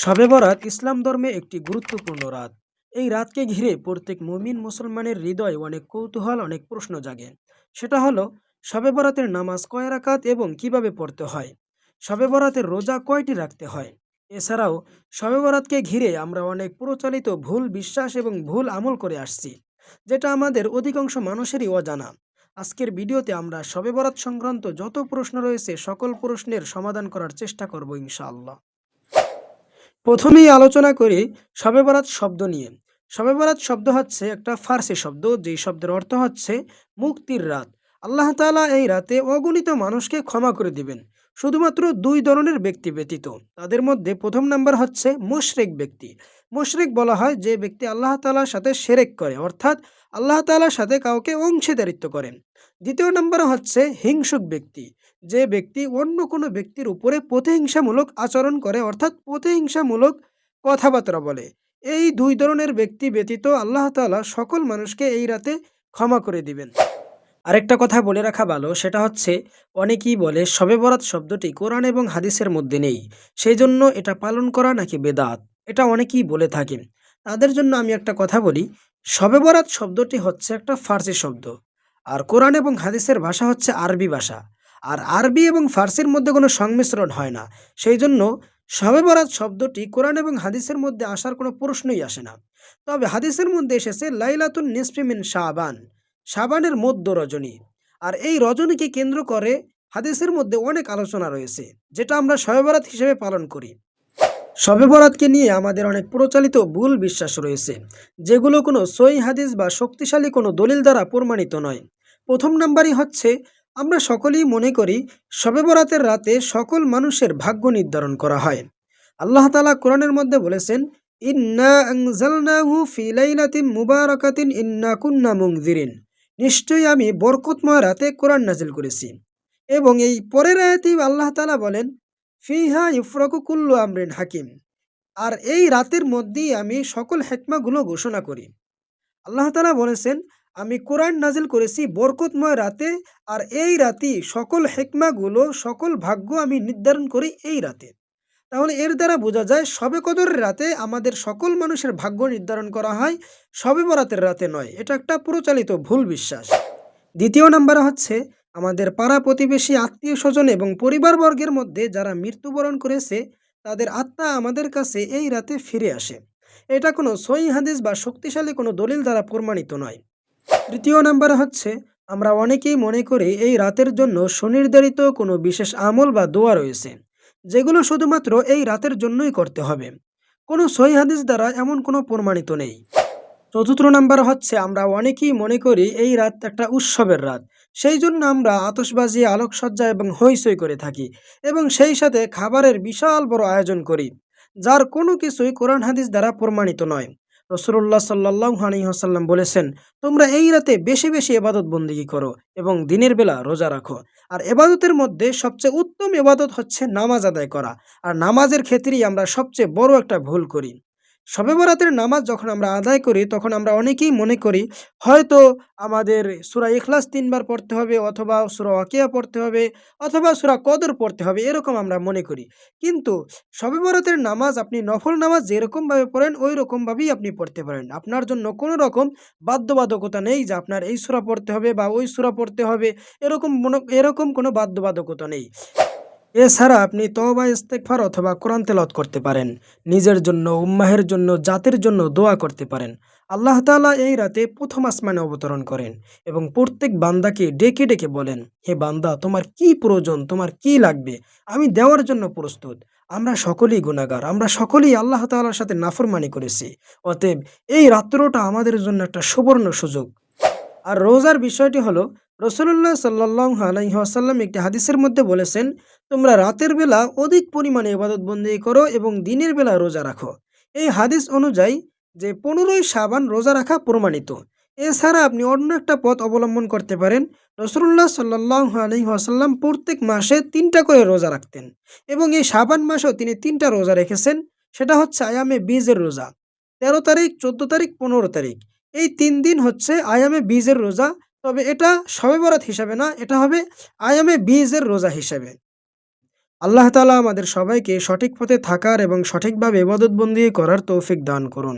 শবে বরাত ইসলাম ধর্মে একটি গুরুত্বপূর্ণ রাত। এই রাতকে ঘিরে প্রত্যেক মুমিন মুসলমানের হৃদয়ে অনেক কৌতূহল, অনেক প্রশ্ন জাগে। সেটা হলো, শবে বরাতের নামাজ কয় রাকাত এবং কিভাবে পড়তে হয়? শবে বরাতের রোজা কয়টি রাখতে হয়? এছাড়াও শবে বরাতকে ঘিরে আমরা অনেক প্রচলিত ভুল বিশ্বাস এবং ভুল আমল করে আসছি, যেটা আমাদের অধিকাংশ মানুষেরই অজানা। আজকের ভিডিওতে আমরা শবে বরাত সংক্রান্ত যত প্রশ্ন রয়েছে সকল প্রশ্নের সমাধান করার চেষ্টা করব ইনশাআল্লাহ। প্রথমেই আলোচনা করি শবে বরাত শব্দ নিয়ে। শবে বরাত শব্দ হচ্ছে একটা ফার্সি শব্দ, যেই শব্দের অর্থ হচ্ছে মুক্তির রাত। আল্লাহ তাআলা এই রাতে অগণিত মানুষকে ক্ষমা করে দিবেন, শুধুমাত্র দুই ধরনের ব্যক্তি ব্যতীত। তাদের মধ্যে প্রথম নাম্বার হচ্ছে মুশরিক ব্যক্তি। মুশরিক বলা হয় যে ব্যক্তি আল্লাহ তাআলার সাথে শিরক করে, অর্থাৎ আল্লাহ তাআলার সাথে কাউকে অংশীদারিত্ব করেন। দ্বিতীয় নাম্বার হচ্ছে হিংসুক ব্যক্তি, যে ব্যক্তি অন্য কোনো ব্যক্তির উপরে প্রতিহিংসামূলক আচরণ করে, অর্থাৎ প্রতিহিংসামূলক কথাবার্তা বলে। এই দুই ধরনের ব্যক্তি ব্যতীত আল্লাহ তাআলা সকল মানুষকে এই রাতে ক্ষমা করে দিবেন। আরেকটা কথা বলে রাখা ভালো, সেটা হচ্ছে অনেকেই বলে শবে বরাত শব্দটি কোরআন এবং হাদিসের মধ্যে নেই, সেই জন্য এটা পালন করা নাকি বেদাত। এটা অনেকেই বলে থাকেন। তাদের জন্য আমি একটা কথা বলি, শবে বরাত শব্দটি হচ্ছে একটা ফার্সি শব্দ, আর কোরআন এবং হাদিসের ভাষা হচ্ছে আরবি ভাষা। আর আরবি এবং ফার্সির মধ্যে কোনো সংমিশ্রণ হয় না, সেই জন্য শবে বরাত শব্দটি কোরআন এবং হাদিসের মধ্যে আসার কোনো প্রশ্নই আসে না। তবে হাদিসের মধ্যে এসেছে লাইলাতুন নিসফি মিন শাবান, শাবানের মধ্য রজনী। আর এই রজনীকে কেন্দ্র করে হাদিসের মধ্যে অনেক আলোচনা রয়েছে, যেটা আমরা শবে বরাত হিসেবে পালন করি। শবে বরাতকে নিয়ে আমাদের অনেক প্রচলিত ভুল বিশ্বাস রয়েছে, যেগুলো কোনো সহিহ হাদিস বা শক্তিশালী কোনো দলিল দ্বারা প্রমাণিত নয়। প্রথম নাম্বারই হচ্ছে, আমরা সকলেই মনে করি শবে বরাতের রাতে সকল মানুষের ভাগ্য নির্ধারণ করা হয়। আল্লাহ তাআলা কোরআনের মধ্যে বলেছেন, ইন্না আনজালনাহু ফি লাইলাতিন মুবারাকাতিন ইন্না কুন্না মুনজিরিন, নিশ্চয়ই আমি বরকতময় রাতে কোরআন নাজিল করেছি। এবং এই পরের আয়াতেই আল্লাহ তাআলা বলেন, ফিহা ইফরাকু কুল্লু আমরিন হাকিম, আর এই রাতের মধ্যেই আমি সকল হেকমাগুলো ঘোষণা করি। আল্লাহ তাআলা বলেছেন, আমি কোরআন নাজিল করেছি বরকতময় রাতে, আর এই রাতেই সকল হেকমাগুলো, সকল ভাগ্য আমি নির্ধারণ করি এই রাতে। তাহলে এর দ্বারা বোঝা যায় শবে কদরের রাতে আমাদের সকল মানুষের ভাগ্য নির্ধারণ করা হয়, শবে বরাতের রাতে নয়। এটা একটা প্রচলিত ভুল বিশ্বাস। দ্বিতীয় নাম্বার হচ্ছে, আমাদের পাড়া প্রতিবেশী, আত্মীয় স্বজন এবং পরিবারবর্গের মধ্যে যারা মৃত্যুবরণ করেছে, তাদের আত্মা আমাদের কাছে এই রাতে ফিরে আসে। এটা কোনো সহিহ হাদিস বা শক্তিশালী কোনো দলিল দ্বারা প্রমাণিত নয়। তৃতীয় নাম্বার হচ্ছে, আমরা অনেকেই মনে করি এই রাতের জন্য সুনির্ধারিত কোনো বিশেষ আমল বা দোয়া রয়েছে, যেগুলো শুধুমাত্র এই রাতের জন্যই করতে হবে। কোনো সহিহ হাদিস দ্বারা এমন কোনো প্রমাণিত নেই। চতুর্থ নাম্বার হচ্ছে, আমরা অনেকেই মনে করি এই রাত একটা উৎসবের রাত, সেই জন্য আমরা আতশবাজি, আলোকসজ্জা এবং হইচই করে থাকি, এবং সেই সাথে খাবারের বিশাল বড় আয়োজন করি, যার কোনো কিছুই কোরআন হাদিস দ্বারা প্রমাণিত নয়। রাসূলুল্লাহ সাল্লাল্লাহু আলাইহি ওয়াসাল্লাম বলেছেন, তোমরা এই রাতে বেশি বেশি ইবাদত বন্দেগী করো এবং দিনের বেলা রোজা রাখো। আর ইবাদতের মধ্যে সবচেয়ে উত্তম ইবাদত হচ্ছে নামাজ আদায় করা, আর নামাজের ক্ষেত্রেই আমরা সবচেয়ে বড় একটা ভুল করি। শবে বরাতের নামাজ যখন আমরা আদায় করি, তখন আমরা অনেকেই মনে করি হয়তো আমাদের সূরা ইখলাস ৩ বার পড়তে হবে, অথবা সূরা ওয়াকিয়া পড়তে হবে, অথবা সূরা কদর পড়তে হবে, এরকম আমরা মনে করি। কিন্তু শবে বরাতের নামাজ আপনি নফল নামাজ যেরকমভাবে পড়েন ওই রকমভাবেই আপনি পড়তে পারেন। আপনার জন্য কোনো রকম বাধ্যবাধকতা নেই যে আপনার এই সূরা পড়তে হবে বা ওই সূরা পড়তে হবে, এরকম কোনো বাধ্যবাধকতা নেই। এছাড়া আপনি তওবা, ইস্তেগফার অথবা কোরআন তেলাওয়াত করতে পারেন। নিজের জন্য, উম্মাহের জন্য, জাতের জন্য দোয়া করতে পারেন। আল্লাহ তাআলা এই রাতে প্রথম আসমানে অবতরণ করেন এবং প্রত্যেক বান্দাকে ডেকে ডেকে বলেন, হে বান্দা, তোমার কি প্রয়োজন, তোমার কি লাগবে, আমি দেওয়ার জন্য প্রস্তুত। আমরা সকলেই গুনাহগার, আমরা সকলেই আল্লাহ তাআলার সাথে নাফরমানি করেছি। অতএব এই রাত্রটা আমাদের জন্য একটা সুবর্ণ সুযোগ। আর রোজার বিষয়টি হলো, রাসূলুল্লাহ সাল্লাল্লাহু আলাইহি ওয়াসাল্লাম একটি হাদিসের মধ্যে বলেছেন, তোমরা রাতের বেলা অধিক পরিমাণে ইবাদত বন্দেগী করো এবং দিনের বেলা রোজা রাখো। এই হাদিস অনুযায়ী যে 15ই শাবান রোজা রাখা প্রমাণিত। এছাড়া আপনি অন্য একটা পথ অবলম্বন করতে পারেন। রাসূলুল্লাহ সাল্লাল্লাহু আলাইহি ওয়াসাল্লাম প্রত্যেক মাসে 3টা করে রোজা রাখতেন, এবং এই শাবান মাসেও তিনি 3টা রোজা রেখেছেন। সেটা হচ্ছে আয়ামে বীজের রোজা, 13 তারিখ, 14 তারিখ, 15 তারিখ। এই 3 দিন হচ্ছে আয়ামে বীজের রোজা। তবে এটা শবে বরাত হিসাবে না, এটা হবে আয়ামে বীজের রোজা হিসাবে। আল্লাহ তাআলা আমাদের সবাইকে সঠিক পথে থাকার এবং সঠিকভাবে ইবাদতবন্দি করার তৌফিক দান করুন।